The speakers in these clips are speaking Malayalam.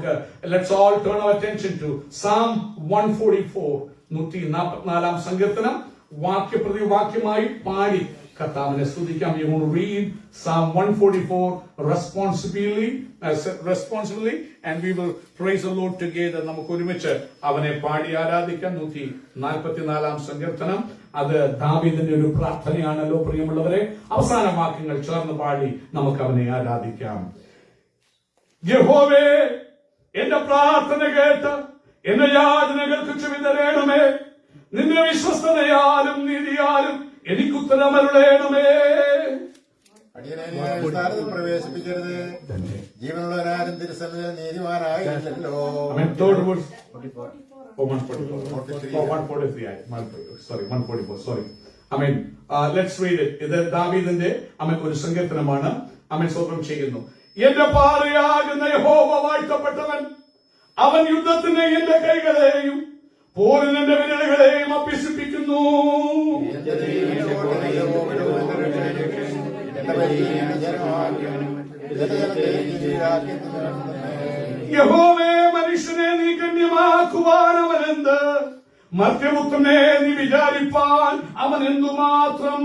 നമുക്ക് let's all turn our attention to Psalm 144 144 സങ്കീർത്തനം വാക്യപ്രതി വാക്യമായി പാടി കർത്താവിനെ സ്തുതിക്കാം. You want to read Psalm 144 responsibly and we will praise the Lord together. നമുക്ക് ഒരുമിച്ച് അവനെ പാടി ആരാധിക്കാം. 144 സങ്കീർത്തനം അത് ദാവീദിന്റെ ഒരു പ്രാർത്ഥനയാണല്ലോ പ്രിയമുള്ളവരെ. അവസാന വാക്യങ്ങൾ ചേർന്ന് പാടി നമുക്ക് അവനെ ആരാധിക്കാം. യഹോവേ, എന്റെ പ്രാർത്ഥന കേട്ട് എന്റെ യാതനകൾക്ക് ചെവി തരണമേ. നിന്റെ വിശ്വസ്തതയാലും നീതിയാലും എനിക്ക് ഉത്തരമരുളേണമേ. പ്രവേശിപ്പിക്കരുത്, ജീവനുള്ളവരാരും തിരുസന്നിധിയിൽ നീതിമാനായില്ലല്ലോ. Let's read it. ഇത് ദാവീദിന്റെ ഒരു സങ്കീർത്തനമാണ്. സ്തോത്രം ചെയ്യുന്നു. എന്റെ പാറയാകുന്ന യഹോവ വാഴ്ത്തപ്പെട്ടവൻ. അവൻ യുദ്ധത്തിന് എന്റെ കൈകളെയും പോരിന് എന്റെ വിരലുകളെയും അഭ്യസിപ്പിക്കുന്നു. യഹോവേ, മനുഷ്യനെ നീ ഗണ്യമാക്കുവാൻ അവനെന്ത്? മർത്യപുത്രനെ നീ വിചാരിപ്പാൻ അവൻ എന്തുമാത്രം?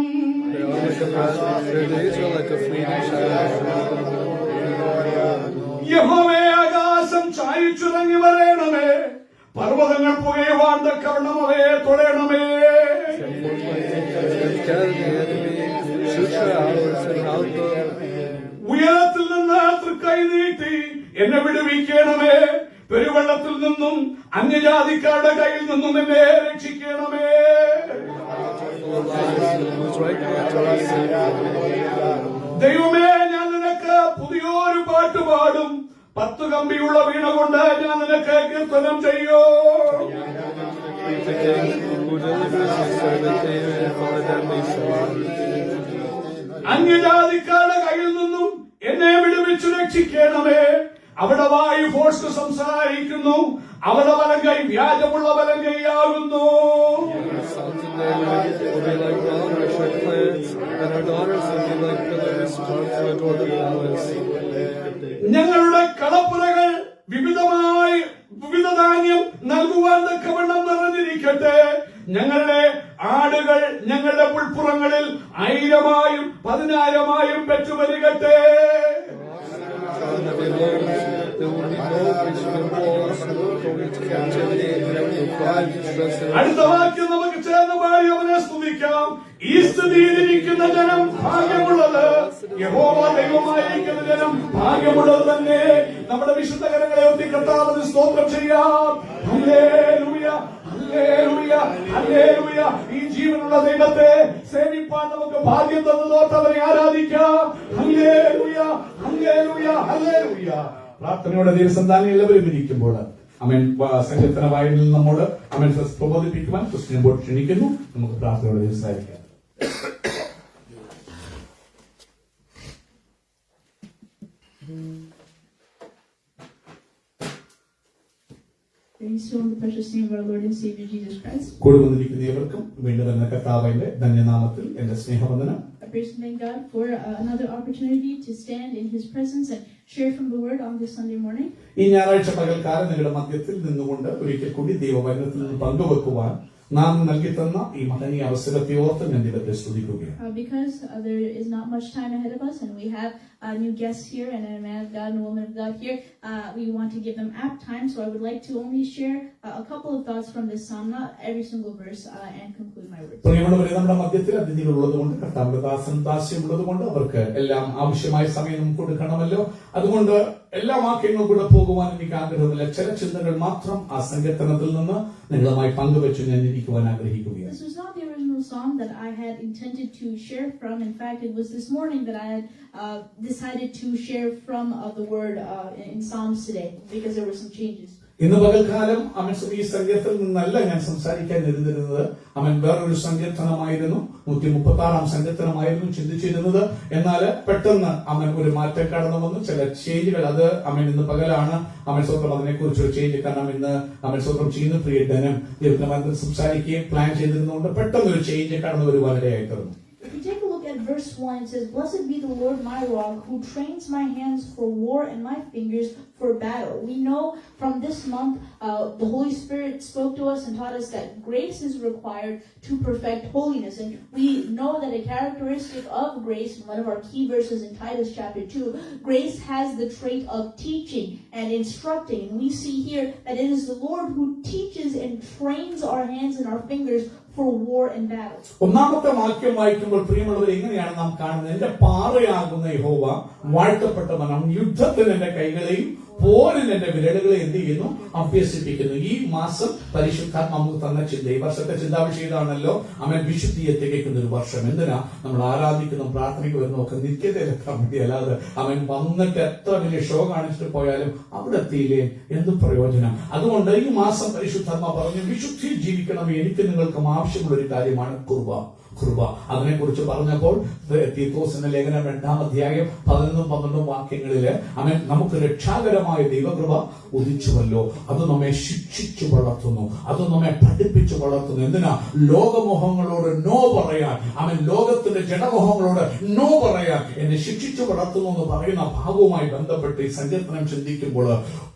യഹോവേ, ആകാശം ചായച്ചിറങ്ങി വരേണമേ. പർവ്വതങ്ങൾ പുകയുവാൻ തക്കവണ്ണം അവയെ തൊടേണമേ. ഉയരത്തിൽ നിന്ന് തൃക്കൈ നീട്ടി എന്നെ വിടുവിക്കണമേ. പെരുവെള്ളത്തിൽ നിന്നും അന്യജാതിക്കാരുടെ കയ്യിൽ നിന്നും എന്നെ രക്ഷിക്കണമേ. ദൈവമേ, ഞാൻ നിനക്ക് പുതിയൊരു പാട്ട് പാടും. 10 കമ്പിയുള്ള വീണ കൊണ്ട് ഞാൻ നിനക്ക് കീർത്തനം ചെയ്യോ. അന്യജാതിക്കാരുടെ കയ്യിൽ നിന്നും എന്നെ വിടുവിച്ചു രക്ഷിക്കണമേ. അവിടെ വായു ഫോഴ്സ് സംസാരിക്കുന്നു. അവിടെ വലങ്കൈ വ്യാജമുള്ള വലങ്കൈയാകുന്നു. ഞങ്ങളുടെ കളപ്പുരകൾ വിവിധ ധാന്യം നൽകുവാൻ തക്കവണ്ണം നിറഞ്ഞിരിക്കട്ടെ. ഞങ്ങളുടെ ആടുകൾ ഞങ്ങളുടെ പുൽപ്പുറങ്ങളിൽ 1000-ആയും 10,000-ആയും പെറ്റുവരികട്ടെ. അടുത്ത വാക്യം നമുക്ക് ചേർന്ന് പാടി അവനെ സ്തുതിക്കാം. ഈ സ്ഥിതിയിലിരിക്കുന്ന ജനം ഭാഗ്യമുള്ളത്, യഹോവ ദൈവമായിരിക്കുന്ന ജനം ഭാഗ്യമുള്ളത് തന്നെ. നമ്മുടെ വിശുദ്ധ കരങ്ങളെ ഒത്തി കർത്താവിന് സ്തോത്രം ചെയ്യാം. Hallelujah, hallelujah, hallelujah. ഈ ജീവനുള്ള ദൈവത്തെ സേവിപ്പാൻ നമുക്ക് ഭാഗ്യം തന്നതോട്ട് അവരെ ആരാധിക്കാം. Hallelujah, hallelujah, hallelujah. പ്രാർത്ഥനയോടെ ദൈവസന്താനം എല്ലാവരും ഇരിക്കുമ്പോൾ സങ്കീർത്തന വായനയിൽ നമ്മോട് പ്രബോധിപ്പിക്കുവാൻ ക്രിസ്ത്യൻ ബോർഡ് ക്ഷണിക്കുന്നു. നമുക്ക് പ്രാർത്ഥനയോടെ ദിവസമായിരിക്കാം. കൂടെ വന്നിരിക്കുന്ന ഏവർക്കും വീണ്ടും എന്ന കർത്താവിന്റെ ധന്യനാമത്തിൽ എന്റെ സ്നേഹവന്ദനം. Thank God for another opportunity to stand in His presence and share from the Word on this Sunday morning. ഈ ഞായറാഴ്ച പകൽക്കാലം നിങ്ങളുടെ മധ്യത്തിൽ നിന്നുകൊണ്ട് ഒരിക്കൽ കൂടി ദൈവവചനത്തിൽ നിന്ന് പങ്കുവെക്കുവാൻ നാം നൽകി തന്ന ഈ മഹനീയ അവസരത്തെ ഓർത്ത് ഞാൻ ദൈവത്തെ സ്തുതിക്കുകയാണ്. Because there is not much time ahead of us and we have new guests here and a man of God and a woman of God here, we want to give them apt time, so I would like to only share a couple of thoughts from this psalm, not every single verse, and conclude my words. പ്രിയമുള്ളവരെ, നമ്മുടെ മധ്യത്തിൽ അതിഥികളുള്ളതുകൊണ്ട് കർത്താവിന്റെ ദാസ്യമുള്ളതുകൊണ്ട് അവർക്ക് എല്ലാം ആവശ്യമായ സമയം നമുക്ക് കൊടുക്കണമല്ലോ. അതുകൊണ്ട് എല്ലാ വാക്യങ്ങളും കൂടെ പോകുവാൻ എനിക്ക് ആഗ്രഹമില്ല. ചില ചിന്തകൾ മാത്രം ആ സങ്കീർത്തനത്തിൽ നിന്ന് നിങ്ങളുമായി പങ്കുവെച്ച് ഞാൻ ഇരിക്കുവാൻ ആഗ്രഹിക്കുകയാണ്. This was not the original psalm that I had intended to share from. In fact, it was this morning that I had decided to share from the word in Psalms today because there were some changes. ഇന്ന് പകൽക്കാലം ഈ സങ്കീർത്തനത്തിൽ നിന്നല്ല ഞാൻ സംസാരിക്കാൻ ഇരുന്നിരുന്നത്. വേറൊരു സങ്കീർത്തനമായിരുന്നു, 136 സങ്കീർത്തനമായിരുന്നു ചിന്തിച്ചിരുന്നത്. എന്നാൽ പെട്ടെന്ന് ഒരു മാറ്റം കടന്നു വന്നു. ചില ചേഞ്ചുകൾ അത് ഇന്ന് പകലാണ് സ്വന്തം അതിനെക്കുറിച്ച് ഒരു ചേഞ്ച്. കാരണം ഇന്ന് സ്വന്തം ചെയ്യുന്ന പ്രിയ ധനം ദൈവത്തിന് സംസാരിക്കുകയും പ്ലാൻ ചെയ്തിരുന്നുകൊണ്ട് പെട്ടെന്ന് ഒരു ചേഞ്ച് കടന്നു വരുവാനിടയായി തീർന്നു. If you take a look at verse 1, it says, "Blessed be the Lord my rock, who trains my hands for war and my fingers for battle. We know from this month, the Holy Spirit spoke to us and taught us that grace is required to perfect holiness. And we know that a characteristic of grace, in one of our key verses in Titus chapter 2, grace has the trait of teaching and instructing. And we see here that it is the Lord who teaches and trains our hands and our fingers for war and battle. ഒന്നാമത്തെ വാക്യം വായിക്കുമ്പോൾ പ്രിയമുള്ളവർ എങ്ങനെയാണ് നാം കാണുന്നത്? എന്റെ പാറയാകുന്ന യഹോവ വാഴ്ത്തപ്പെട്ടവൻ, യുദ്ധത്തിന് എന്റെ കൈകളെയും പോരിൽ എന്റെ വിരലുകളെ എന്ത് ചെയ്യുന്നു? അഭ്യസിപ്പിക്കുന്നു. ഈ മാസം പരിശുദ്ധാത്മ നമുക്ക് തന്ന ചിന്ത, ഈ വർഷത്തെ ചിന്താവിഷയമാണല്ലോ അവൻ വിശുദ്ധിയെ തികയ്ക്കുന്ന ഒരു വർഷം. എന്തിനാ നമ്മൾ ആരാധിക്കുന്ന പ്രാർത്ഥനയ്ക്ക് വരുന്നൊക്കെ നിത്യതയിലെത്താൻ വേണ്ടി, അല്ലാതെ അവൻ വന്നിട്ട് എത്ര വലിയ ഷോ കാണിച്ചിട്ട് പോയാലും അവിടെ എത്തിയില്ലേ എന്ത് പ്രയോജനം? അതുകൊണ്ട് ഈ മാസം പരിശുദ്ധാത്മ പറഞ്ഞു, വിശുദ്ധിയിൽ ജീവിക്കണം. എനിക്ക് നിങ്ങൾക്കും ആവശ്യമുള്ള ഒരു കാര്യമാണ് കൃപ. അതിനെക്കുറിച്ച് പറഞ്ഞപ്പോൾ തീത്തോസിന്റെ ലേഖനം 2-ാം അധ്യായം 11-12 വാക്യങ്ങളില് അവൻ നമുക്ക് രക്ഷാകരമായ ദൈവകൃപ ഉദിച്ചുവല്ലോ, അത് നമ്മെ ശിക്ഷിച്ചു വളർത്തുന്നു, അത് നമ്മെ പഠിപ്പിച്ചു വളർത്തുന്നു. എന്തിനാ? ലോകമോഹങ്ങളോട് നോ പറയാൻ, അവൻ ലോകത്തിന്റെ ജഡമോഹങ്ങളോട് നോ പറയാൻ എന്നെ ശിക്ഷിച്ചു വളർത്തുന്നു എന്ന് പറയുന്ന ഭാഗവുമായി ബന്ധപ്പെട്ട് ഈ സങ്കീർത്തനം ചിന്തിക്കുമ്പോൾ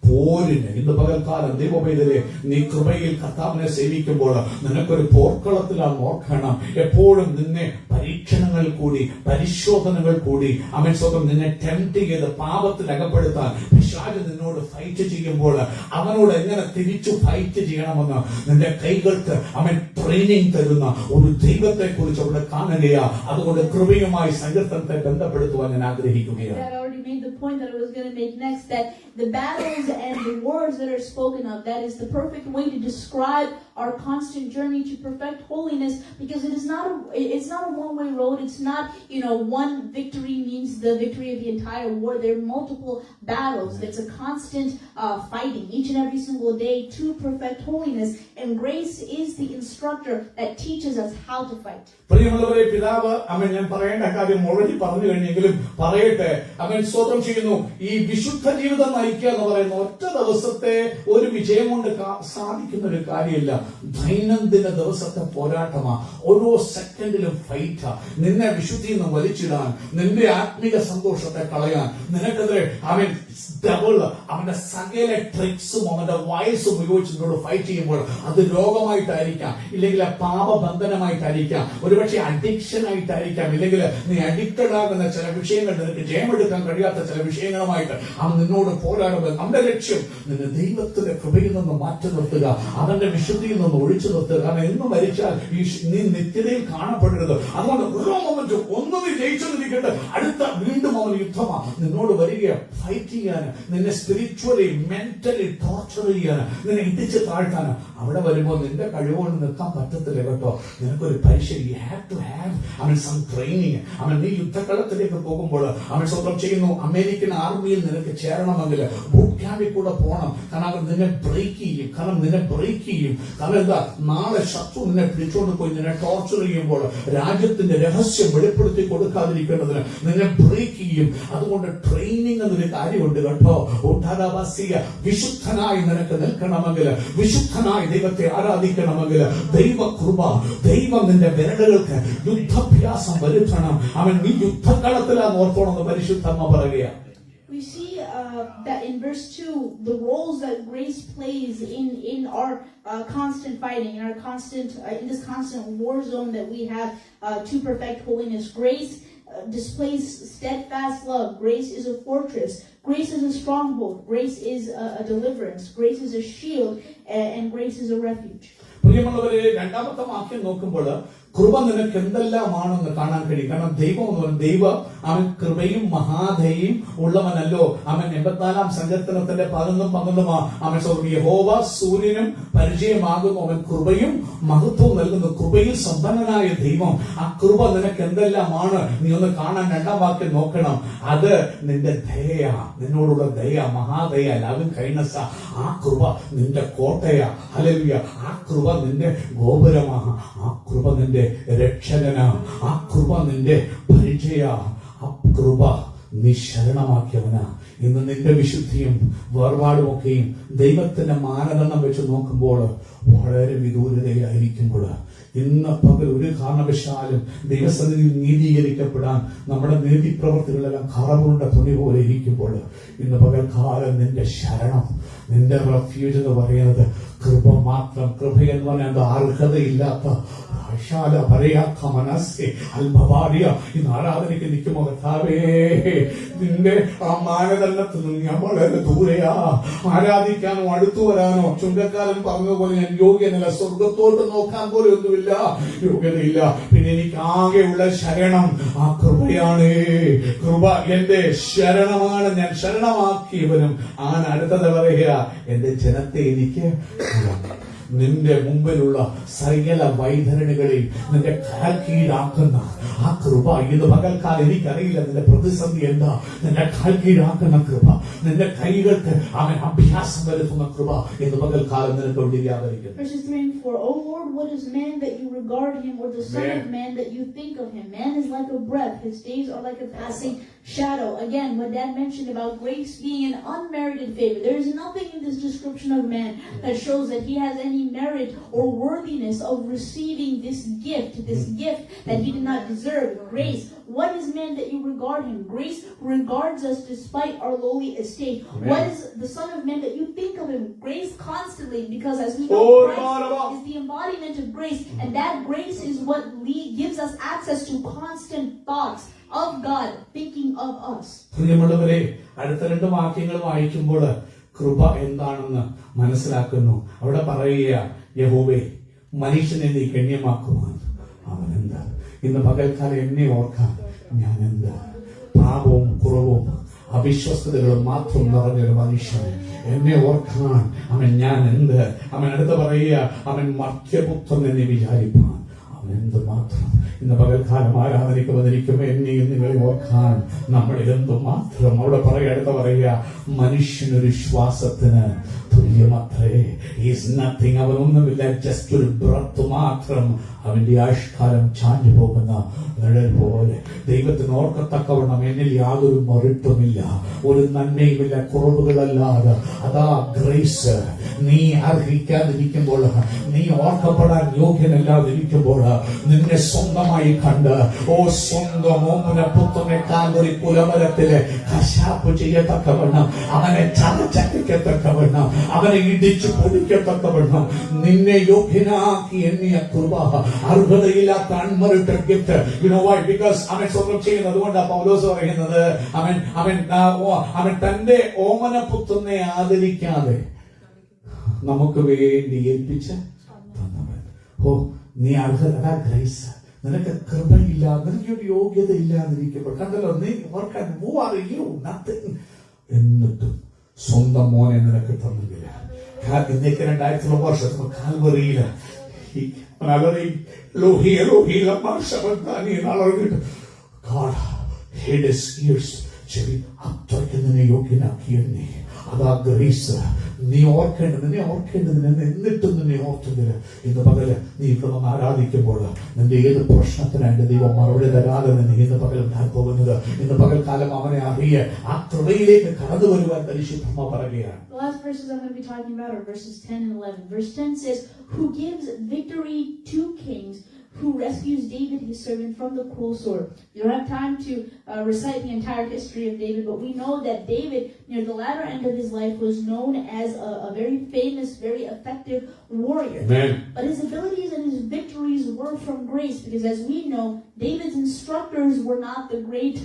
പോരിന് ഇന്ന് പകൽക്കാലം ദൈവപൈതലെ നീ കൃപയിൽ കർത്താവിനെ സേവിക്കുമ്പോൾ നിനക്കൊരു പോർക്കളത്തിലാണ് ഓർക്കണം. എപ്പോഴും നിന്നെ പരീക്ഷണങ്ങൾ കൂടി പരിശോധനകൾ കൂടി അവൻ സ്വന്തം നിന്നെ ടെംപ്റ്റ് ചെയ്ത് പാപത്തിൽ അകപ്പെടുത്താൻ പിശാച് നിന്നോട് ഫൈറ്റ് ചെയ്യുമ്പോൾ അവനോട് എങ്ങനെ തിരിച്ചു ഫൈറ്റ് ചെയ്യണമെന്ന് നിന്റെ കൈകൾക്ക് അവൻ ട്രെയിനിങ് തരുന്ന ഒരു ദൈവത്തെ കുറിച്ച് അവിടെ കാണുകയാ. അതുകൊണ്ട് കൃപയുമായി സങ്കീർത്തനത്തെ ബന്ധപ്പെടുത്തുവാൻ ഞാൻ ആഗ്രഹിക്കുകയാണ്. Made the point that I was going to make next, that the battles and the wars that are spoken of, that is the perfect way to describe our constant journey to perfect holiness, because it's not a one-way road. It's not, one victory means the victory of the entire war. There are multiple battles. It's a constant fighting each and every single day to perfect holiness, and grace is the instructor that teaches us how to fight. പ്രിയമുള്ളവരെ, പിതാവ് ഞാൻ പറയേണ്ട കാര്യം ഓൾറെഡി പറഞ്ഞു കഴിഞ്ഞെങ്കിലും പറയട്ടെ. അവൻ സ്വതം ചെയ്യുന്നു. ഈ വിശുദ്ധ ജീവിതം നയിക്കുക എന്ന് പറയുന്ന ഒറ്റ ദിവസത്തെ ഒരു വിജയം കൊണ്ട് സാധിക്കുന്ന ഒരു കാര്യമില്ല. ദൈനംദിന ദിവസത്തെ പോരാട്ടമാ. ഓരോ സെക്കൻഡിലും ഫൈറ്റാ. നിന്നെ വിശുദ്ധിയിൽ നിന്ന് വലിച്ചിടാൻ, നിന്റെ ആത്മീക സന്തോഷത്തെ കളയാൻ, നിനക്കെതിരെ അവൻ അവന്റെ സകല ട്രിക്സും അവന്റെ വയസ്സും ഉപയോഗിച്ച് നിന്നോട് ഫൈറ്റ് ചെയ്യുമ്പോൾ അത് രോഗമായിട്ടായിരിക്കാം, ഇല്ലെങ്കിൽ പാപബന്ധനമായിട്ടായിരിക്കാം, ഒരുപക്ഷെ അഡിക്ഷൻ ആയിട്ടായിരിക്കാം, ഇല്ലെങ്കിൽ നീ അഡിക്റ്റഡ് ആകുന്ന ചില വിഷയങ്ങൾ, നിനക്ക് ജയമെടുക്കാൻ കഴിയാത്ത ചില വിഷയങ്ങളുമായിട്ട് അവൻ നിന്നോട് പോരാടുമ്പോൾ അവന്റെ ലക്ഷ്യം നിന്നെ ദൈവത്തിന്റെ കൃപയിൽ നിന്ന് മാറ്റി നിർത്തുക, അവന്റെ വിശുദ്ധിയിൽ നിന്ന് ഒഴിച്ചു നിർത്തുക. കാരണം എന്ന് മരിച്ചാൽ നീ നിത്യതയിൽ കാണപ്പെടരുത്. അതുകൊണ്ട് ഓരോ മൊമെന്റും ഒന്ന് നീ ജയിച്ചെന്നിരിക്കട്ടെ, അടുത്ത വീണ്ടും അവൻ യുദ്ധമാ നിന്നോട് വരിക, ഫൈറ്റ് ചെയ്യാൻ, നിന്നെ സ്പിരിച്വലി മെന്റലി ടോർച്ചർ ചെയ്യാൻ, നിന്നെ ഇടിച്ച് താഴ്ത്താൻ. അവിടെ വരുമ്പോൾ നിന്റെ കഴിവുകൊണ്ട് നിൽക്കാൻ പറ്റത്തില്ല കേട്ടോ. നിനക്കൊരു പരിശീലനം, you have to have some training. നീ യുദ്ധക്കളത്തിലേക്ക് പോകുമ്പോൾ അവൻ സ്വന്തം ചെയ്യുന്നു. അമേരിക്കൻ ആർമിയിൽ നിനക്ക് ചേരണമെങ്കിൽ ബൂട്ട് ക്യാമ്പിൽ കൂടെ പോകണം. കാരണം അവർ നിന്നെ ബ്രേക്ക് ചെയ്യും. കാരണം എന്താ? നാളെ ശത്രു നിന്നെ പിടിച്ചുകൊണ്ട് പോയി നിന്നെ ടോർച്ചർ ചെയ്യുമ്പോൾ രാജ്യത്തിന്റെ രഹസ്യം വെളിപ്പെടുത്തി കൊടുക്കാതിരിക്കേണ്ടതിന് നിന്നെ ബ്രേക്ക് ചെയ്യും. അതുകൊണ്ട് ട്രെയിനിങ് എന്നൊരു കാര്യമുണ്ട് കേട്ടോ. വിശുദ്ധനായി നിനക്ക് നിൽക്കണമെങ്കിൽ, വിശുദ്ധനായി ദൈവത്തെ ആരാധിക്കണമെങ്കിൽ ദൈവകൃപ, ദൈവം നിന്റെ വിരലുകൾക്ക് യുദ്ധാഭ്യാസം വരുത്തണം. അവൻ നീ യുദ്ധക്കളത്തിലാണ് ഓർത്തോണെന്ന് പരിശുദ്ധമ്മ പറയുക. We see that in verse 2, the roles that grace plays in our constant fighting, in this constant war zone that we have to perfect holiness. Grace displays steadfast love. Grace is a fortress. Grace is a stronghold. Grace is a deliverance. Grace is a shield, and grace is a refuge. പ്രിയമുള്ളവരെ, രണ്ടാമത്തെ വാക്യം നോക്കുമ്പോൾ കൃപ നിനക്ക് എന്തെല്ലാമാണെന്ന് കാണാൻ കഴിയും. കാരണം ദൈവം അവൻ കൃപയും മഹാദയും ഉള്ളവനല്ലോ. അവൻ 84-ാം സങ്കീർത്തനത്തിന്റെ 11-12 അവൻ യഹോവ സൂര്യനും പരിചയമാകുന്നു, അവൻ കൃപയും മഹത്വവും നൽകുന്നു. കൃപയിൽ സമ്പന്നനായ ദൈവം. ആ കൃപ നിനക്ക് എന്തെല്ലാമാണ് നീ ഒന്ന് കാണാൻ 2-ാം വാക്യം നോക്കണം. അത് നിന്റെ ദയ, നിന്നോടുള്ള ദയ, മഹാദയ, ലവിങ് കൈൻഡ്നസ്. ആ കൃപ നിന്റെ കോട്ടയാ. ഹല്ലേലൂയ. ആ കൃപ നിന്റെ ഗോപുരമാ. ആ കൃപ നിന്റെ രക്ഷകനാ. ആ കൃപ നിന്റെ പരിചയ. ആ കൃപ നീ ശരണമാക്കിയവനാ. ഇന്ന് നിന്റെ വിശുദ്ധിയും വേർപാടുമൊക്കെയും ദൈവത്തിന്റെ മാനദണ്ഡം വെച്ച് നോക്കുമ്പോൾ വളരെ വിദൂരതയിലായിരിക്കുമ്പോൾ ഇന്ന് പകൽ ഒരു കാരണവശാലും ദൈവസന്നിധിയിൽ നീതീകരിക്കപ്പെടാൻ നമ്മുടെ നീതിപ്രവർത്തികളെല്ലാം കറവുണ്ട തുണി പോലെ ഇരിക്കുമ്പോൾ ഇന്ന് പകൽക്കാലം നിന്റെ ശരണം, നിന്റെ റെഫ്യൂജ് എന്ന് പറയുന്നത് കൃപ മാത്രം. കൃപയെന്ന് പറഞ്ഞാൽ അർഹതയില്ലാത്ത പറയാത്ത മനസ്സെ അൽഭഭാര്യ ഇന്ന് ആരാധനയ്ക്ക് നിൽക്കുമോ കർത്താവേ, നിന്റെ ആ മാനദണ്ഡത്തിൽ നിന്ന് ഞാൻ വളരെ ദൂരെയാ. ആരാധിക്കാനോ അടുത്തു വരാനോ ചുങ്കക്കാരൻ പറഞ്ഞതുപോലെ ഞാൻ യോഗ്യനല്ല. സ്വർഗത്തോട്ട് നോക്കാൻ പോലും ഒന്നുമില്ല, യോഗ്യതയില്ല. പിന്നെ എനിക്ക് ആകെയുള്ള ശരണം ആ കൃപയാണ്. കൃപ എന്റെ ശരണമാണ്, ഞാൻ ശരണമാക്കിയവനും. ആണ് അടുത്തത് പറയുക, എന്റെ ജനത്തെ എനിക്ക് നിന്റെ മുമ്പിലുള്ള സകല വൈതരണികളിൽ നിന്റെ കാൽ കീഴാക്കുന്ന ആ കൃപ ഇന്ന് പകൽക്കാലം. എനിക്കറിയില്ല നിന്റെ പ്രതിസന്ധി എന്താ. നിന്റെ കാൽ കീഴാക്കുന്ന കൃപ, നിന്റെ കൈകൾക്ക് അവൻ അഭ്യാസം വരുത്തുന്ന കൃപ ഇന്ന് പകൽക്കാലം നിനക്ക് ഇവിടെ വ്യാപരിക്കുന്നു. Verses 3 and 4. O Lord, what is man that you regard him, or the son of man that you think of him? Man is like a breath, his days are like a passing shadow. Again, what Dad mentioned about grace being an unmerited favor. There is nothing in this description of man that shows that he has any merit or worthiness of receiving this gift that he did not deserve. Grace. What is man that you regard him? Grace regards us despite our lowly estate. Amen. What is the son of man that you think of him? Grace constantly, because as we know, Christ is the embodiment of grace, and that grace is what gives us access to constant thoughts of God thinking of us. പ്രിയമുള്ളവരെ, അടുത്ത രണ്ട് വാക്യങ്ങൾ വായിക്കുമ്പോൾ കൃപ എന്താണെന്ന് മനസ്സിലാക്കുന്നു. അവിടെ പറയുക, യഹോവേ മനുഷ്യനെ നീ ഗണ്യമാക്കുവാൻ അവൻ എന്താ. ഇന്ന് പകൽക്കാലം എന്നെ ഓർക്കാൻ ഞാൻ എന്താ. പാപവും കുറവും അവിശ്വസ്തതകളും മാത്രം നിറഞ്ഞൊരു മനുഷ്യൻ എന്നെ ഓർക്കാൻ അവൻ ഞാൻ എന്ത്. അവൻ അടുത്ത് പറയുക, അവൻ മർത്യപുത്രൻ എന്നെ വിചാരിപ്പാൻ അവൻ എന്ത് മാത്രം. ഇന്ന് പകൽക്കാലം ആരാധനയ്ക്ക് വന്നിരിക്കുമ്പോൾ എന്നെയും നിങ്ങളെ ഓർക്കാൻ നമ്മൾ എന്തു മാത്രം. അവിടെ അടുത്ത പറയുക, മനുഷ്യനൊരു ശ്വാസത്തിന് തുല്യമത്രേ. Is nothing. അവനൊന്നുമില്ല, ജസ്റ്റ് ഒരു ബ്രത്ത് മാത്രം. അവന്റെ ആയുഷ്കാലം ചാഞ്ഞു പോകുന്ന നിഴൽ പോലെ. ദൈവത്തിന് ഓർക്കത്തക്കവണ്ണം എന്നിൽ യാതൊരു മറിട്ടുമില്ല, ഒരു നന്മയുമില്ല, കുറവുകളല്ലാതെ. അതാ ഗ്രേസ്. നീ അർഹിക്കാതിരിക്കുമ്പോൾ, നീ ഓർക്കപ്പെടാൻ യോഗ്യനല്ലാതിരിക്കുമ്പോൾ നിന്നെ സ്വന്തമായി കണ്ട്, ഓ സ്വന്തം ഓമനപുത്രനെ കാൽവരി കുലമരത്തില് കശാപ്പ് ചെയ്യത്തക്കവണ്ണം, അവനെ ചതച്ചക്കത്തക്കവണ്ണം, അവനെ ഇടിച്ചു പൊടിക്കത്തക്കവണ്ണം നിന്നെ യോഗ്യനാക്കി എണ്ണിയ കൃപ, അർഹതയില്ലാത്ത unmerited gift. You know why? Because അവൻ സ്വന്തം ചെയ്യുന്നത്. അതുകൊണ്ടാണ് പൗലോസ് പറയുന്നത്, അവൻ തന്റെ ഓമനപുത്രനെ ആദരിക്കാതെ നമുക്ക് വേണ്ടി ഏൽപ്പിച്ച് തന്നവൻ. ഓ നീ അർഹത, ഗ്രേസ്. നിനക്ക് കൃപയില്ല, നിനക്കൊരു യോഗ്യത ഇല്ലാതിരിക്കുമ്പോൾ കണ്ടല്ലോ, നീ ഓർക്കാൻ നത്തിങ്. എന്നിട്ടും സ്വന്തം മോനെ നിനക്ക് തന്നില്ല. ഇന്നേക്ക് 2000 വർഷത്തിന് കാൽവറിയില് ചെവി അത്രയ്ക്ക് നിന്നെ യോഗ്യനാക്കിയെന്നെ. അതാ ഗ്രേസ്. നീ ഓർക്കേണ്ടതിനെ എന്നിട്ടും നിന്നെ ഓർത്തുന്നില്ല. ഇന്ന് പകല് നീ ഇവിടെ ആരാധിക്കുമ്പോൾ നിന്റെ ഏത് പ്രശ്നത്തിനായിട്ട് ദൈവം മറുപടി തരാതെ നിന്ന് ഇന്ന് പകൽ ഞാൻ പോകുന്നത്, ഇന്ന് പകൽക്കാലം അവനെ അറിയ ആ കൃപയിലേക്ക് കടന്നു വരുവാൻ പരിശുദ്ധമ്മ പറയുകയാണ്. The last verses I'm going to be talking about are verses 10 and 11. Verse 10 says, who gives victory to kings, who rescues David, his servant, from the cruel sword. You don't have time to recite the entire history of David, but we know that David, near the latter end of his life, was known as a very famous, very effective warrior. Amen. But his abilities and his victories were from grace, because as we know, David's instructors were not the great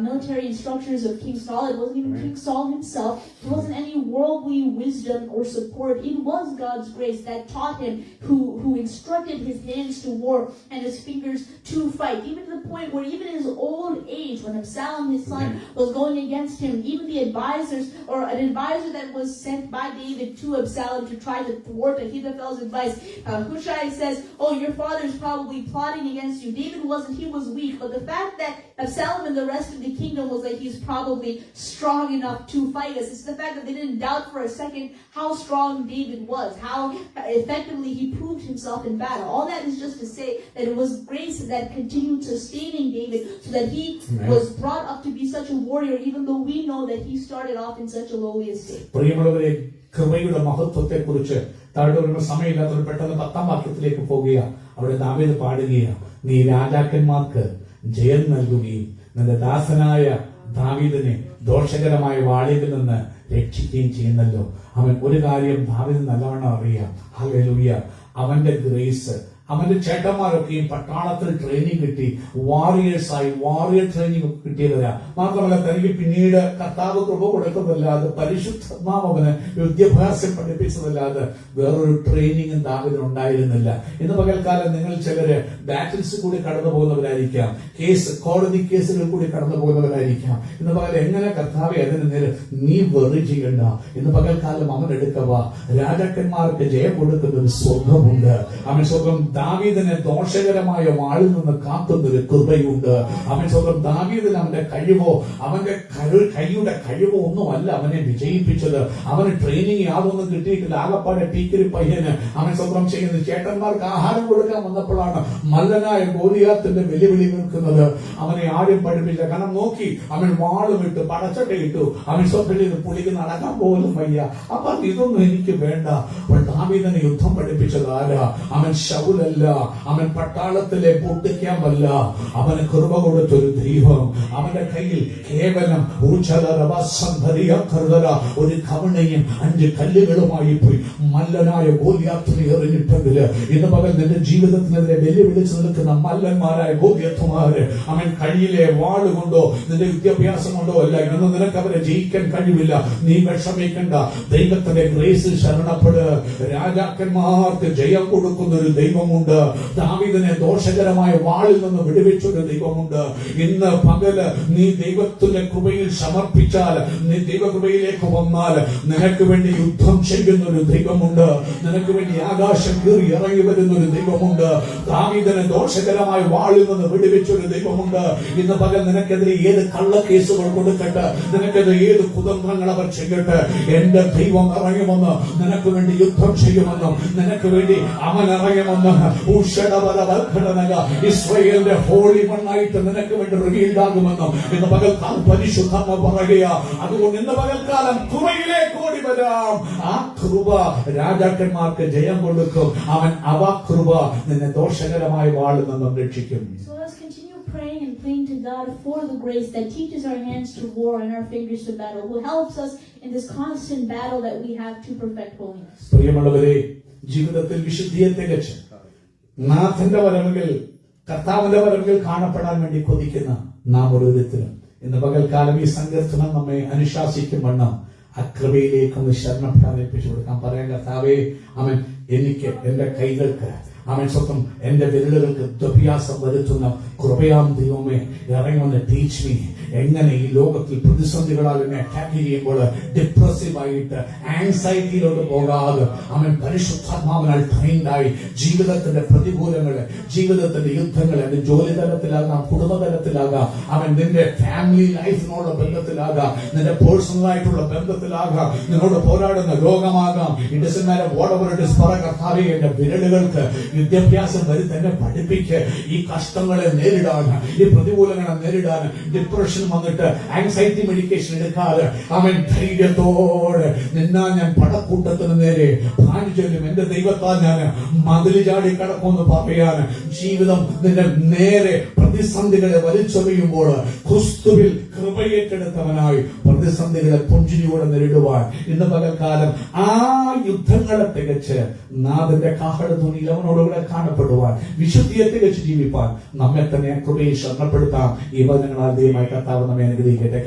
military instructors of King Saul. It wasn't even King Saul himself. It wasn't any worldly wisdom or support. It was God's grace that taught him, who instructed his hands to war and his fingers to fight, even to the point where even in his old age, when Absalom, his son, was going against him, even the advisors, or an advisor that was sent by David to Absalom to try to thwart Ahithophel's advice, Hushai says, oh, your father's probably plotting against you. David wasn't, he was weak, but the fact that Absalom and the rest of the kingdom was like, he's probably strong enough to fight us. It's the fact that they didn't doubt for a second how strong David was, how effectively he proved himself in battle. All that is just to say that it was grace that continued sustaining David so that he was brought up to be such a warrior, even though we know that he started off in such a lowly estate. പ്രിയമുള്ളവരെ, കൃപയുടെ മഹത്വത്തെ കുറിച്ച് താഴെ വരുന്ന സമയമില്ലാത്തവർ പെട്ടെന്ന് 10-ാം വാക്യത്തിലേക്ക് പോകുക. അവിടെ ദാവീദ് പാടുകയാണ്, നീ രാജാക്കന്മാർക്ക് ജയം നൽകുകയും നിന്റെ ദാസനായ ദാവീദിനെ ദോഷകരമായ വാളിൽ നിന്ന് രക്ഷിക്കുകയും ചെയ്യുന്നല്ലോ. അവൻ ഒരു കാര്യം ദാവീദ് നല്ലവണ്ണം അറിയാം. ഹല്ലേലൂയ. അവന്റെ ഗ്രേസ്, അവന്റെ ചേട്ടന്മാരൊക്കെയും പട്ടാളത്തിൽ ട്രെയിനിങ് കിട്ടി, വാറിയർ ട്രെയിനിങ് കിട്ടിയവരാ. മാത്രമല്ല തനിക്ക് പിന്നീട് കർത്താവ് കൃപ കൊടുത്തതല്ലാതെ പരിശുദ്ധാത്മാവ് അവന് വിദ്യാഭ്യാസം പഠിപ്പിച്ചതല്ലാതെ വേറൊരു ട്രെയിനിങ്ങും ദാവീദിന് ഉണ്ടായിരുന്നില്ല. ഇന്ന് പകൽക്കാലം നിങ്ങൾ ചിലര് ബാറ്റിൽസ് കൂടി കടന്നു പോകുന്നവരായിരിക്കാം, കോടതി കേസുകൾ കൂടി കടന്നു പോകുന്നവരായിരിക്കാം. ഇന്ന് പകൽ എങ്ങനെ കർത്താവെ അതിന് നേരെ നീ വെറി ചെയ്യണ്ട. ഇന്ന് പകൽക്കാലം അവൻ എടുക്കവ. രാജാക്കന്മാർക്ക് ജയം കൊടുക്കുന്ന ഒരു സ്വർഗമുണ്ട്. അവൻ സ്വർഗം ദാവീദിനെ ദോഷകരമായ വാളിൽ നിന്ന് കാക്കുന്നൊരു കൃപയുണ്ട്. അവൻ സ്വന്തം ദാവീദിന് അവന്റെ കഴിവോ അവന്റെ കൈയുടെ കഴിവോ ഒന്നുമല്ല അവനെ വിജയിപ്പിച്ചത്. അവന് ട്രെയിനിങ് യാതൊന്നും കിട്ടിയിട്ടില്ല. ആകപ്പാടെ ടീക്കരി പയ്യന് അവൻ സ്വന്തം ചെയ്യുന്നത് ചേട്ടന്മാർക്ക് ആഹാരം കൊടുക്കാൻ വന്നപ്പോഴാണ് മല്ലനായ ഗോലിയാത്തിന്റെ വെല്ലുവിളി നിൽക്കുന്നത്. അവനെ ആരും പഠിപ്പിച്ച. കാരണം നോക്കി, അവൻ വാളും ഇട്ടു, പടച്ചട്ടയിട്ടു, അവൻ സ്വന്തം ചെയ്ത് പുള്ളിക്ക് നടക്കാൻ പോലും വയ്യ. അപ്പൊ ഇതൊന്നും എനിക്ക് വേണ്ട. അപ്പോൾ ദാവീദിനെ യുദ്ധം പഠിപ്പിച്ചത് ആരാ? അവൻ ശൗലല്ല, അവൻ പട്ടാളത്തിലെ പൊട്ടിക്കാമല്ല. അവന് കൃപ കൊടുത്തൊരു ദൈവം. അവന്റെ കയ്യിൽ കേവലം ഒരു കവണയും 5 കല്ലുകളുമായി പോയി മല്ലനായ ഗോലിയാത്തിനെ എറിഞ്ഞിട്ടെങ്കിൽ ഇന്ന് പകൽ നിന്റെ ജീവിതത്തിനെതിരെ വെല്ലുവിളിച്ചു നിൽക്കുന്ന മല്ലന്മാരായ ഗോലിയാത്തുമാര് അവൻ കയ്യിലെ വാളുകൊണ്ടോ നിന്റെ വിദ്യാഭ്യാസം കൊണ്ടോ അല്ല, ഇന്ന് നിനക്ക് അവരെ ജയിക്കാൻ കഴിവില്ല. നീ വിഷമിക്കണ്ട. ദൈവത്തിന്റെ ഗ്രേസിൽ ശരണപ്പെട്. രാജാക്കന്മാർക്ക് ജയം കൊടുക്കുന്ന ഒരു ദൈവമുണ്ട്. ദാവീദിനെ ദോഷകരമായ വാളിൽ നിന്ന് വിടുവിച്ചൊരു ദൈവമുണ്ട്. ഇന്ന് പകല് നീ ദൈവത്തിന്റെ കൃപയിൽ സമർപ്പിച്ചാൽ, നീ ദൈവകൃപയിലേക്ക് വന്നാൽ നിനക്ക് വേണ്ടി യുദ്ധം ചെയ്യുന്ന ഒരു ദൈവമുണ്ട്. നിനക്ക് വേണ്ടി ആകാശം കീറി ഇറങ്ങി വരുന്ന ഒരു ദൈവമുണ്ട്. ദാവീദിനെ ദോഷകരമായ വാളിൽ നിന്ന് വിടുവിച്ചൊരു ദൈവമുണ്ട്. ഇന്ന് പകൽ നിനക്കെതിരെ ഏത് കള്ളക്കേസുകൾ കൊടുക്കട്ടെ, നിനക്കെതിരെ ഏത് കുതന്ത്രങ്ങൾ അവർ ചെയ്യട്ടെ, എന്റെ ദൈവം ഇറങ്ങുമെന്ന് നിനക്ക് വേണ്ടി യുദ്ധം ചെയ്യുമെന്നും നിനക്ക് വേണ്ടി അവൻ ഇറങ്ങുമെന്ന് ഇസ്രായേലിന്റെ ഹോളി മണ്ണായിട്ട് നിനക്ക് വേണ്ടി റിവീൽഡാകുമെന്നും ഇന്ന് പകൽക്കാലം പരിശുദ്ധാത്മ പറയുക. അതുകൊണ്ട് ഇന്ന് പകൽക്കാലം കൃപയിലേക്ക് ഓടി വരാം. ആ കൃപ രാജാക്കന്മാർക്ക് ജയം കൊടുക്കും. അവ കൃപ നിന്നെ ദോഷകരമായ വാളിൽ നിന്നും രക്ഷിക്കും. Praying and praying to God for the grace that teaches our hands to war and our fingers to battle, who helps us in this constant battle that we have to perfect holiness. പ്രിയമുള്ളവരെ, ജീവിതത്തിൽ വിശുദ്ധിയെ തികച്ച് നാഥന്റെ വരവുകൾ, കർത്താവിന്റെ വരവുകൾ കാണപ്പെടാൻ വേണ്ടി കൊതിക്കുന്ന നാം ഓരോരുത്തരും ഇന്ന് പകൽക്കാലം ഈ സങ്കീർത്തനം നമ്മെ അനുശാസിക്കും വണ്ണം അകൃപയിലേക്ക് ഒന്ന് ശരണപ്പെടാൻ ഏൽപ്പിച്ചു കൊടുക്കാം. പറയാൻ, കർത്താവേ, അവൻ എനിക്ക് എന്റെ കൈകൾക്ക്, അവൻ സ്വന്തം എന്റെ വിരലുകൾക്ക് ദ്വഭ്യാസം വരുത്തുന്ന കൃപയാം ദൈവമേ ഇറങ്ങി വന്ന് ടീച്ച് മീ. എങ്ങനെ ഈ ലോകത്തിൽ പ്രതിസന്ധികളാൽ എന്നെ അറ്റാക്ക് ചെയ്യുമ്പോൾ ഡിപ്രസീവ് ആയിട്ട് ആൻസൈറ്റിയിലോട്ട് പോകാതെ അവൻ പരിശുദ്ധാത്മാവിനാൽ ട്രെയിൻഡായി ജീവിതത്തിന്റെ പ്രതികൂലങ്ങള്, ജീവിതത്തിന്റെ യുദ്ധങ്ങൾ, എന്റെ ജോലി തലത്തിലാകാം, കുടുംബതലത്തിലാകാം, അവൻ നിന്റെ ഫാമിലി ലൈഫിനോടുള്ള ബന്ധത്തിലാകാം, നിന്റെ പേഴ്സണൽ ആയിട്ടുള്ള ബന്ധത്തിലാകാം, നിന്നോട് പോരാടുന്ന രോഗമാകാം. It doesn't matter whatever it is. കർത്താവേ, എന്റെ വിരലുകൾക്ക് വിദ്യാഭ്യാസം വരും, തന്നെ പഠിപ്പിക്ക്. ഈ കഷ്ടങ്ങളെ നേരിടാൻ, ഈ പ്രതികൂലങ്ങളെ നേരിടാൻ, ഡിപ്രഷൻ വന്നിട്ട് ആൻസൈറ്റി മെഡിക്കേഷൻ എടുക്കാതെ അവൻ ധൈര്യത്തോടെ നിന്നാ ഞാൻ പടക്കൂട്ടത്തിന് നേരെ ഭാര്യ ചൊല്ലും. എന്റെ ദൈവത്താൽ ഞാൻ മതിൽ ചാടി കടക്കുമെന്ന് പറയാൻ ജീവിതം നിന്റെ നേരെ പ്രതിസന്ധികളെ വലിച്ചെറിയുമ്പോൾ ക്രിസ്തുവിൽ കൃപയേറ്റെടുത്തവനായി പ്രതിസന്ധികളെ പുഞ്ചിരിയോടെ നേരിടുവാൻ ഇന്ന് പകൽക്കാലം ആ യുദ്ധങ്ങളെ തികച്ച് നാഥന്റെ കാഹള ധ്വനിയിൽ അവനോടുകൂടെ കാണപ്പെടുവാൻ, വിശുദ്ധിയെ തികച്ച് ജീവിപ്പാൻ നമ്മെ തന്നെ കൃപയിൽ ശരണപ്പെടുത്താം. ഈ വചനങ്ങളാൽ ദൈവമായി കർത്താവ് നമ്മെ അനുഗ്രഹിക്കട്ടെ.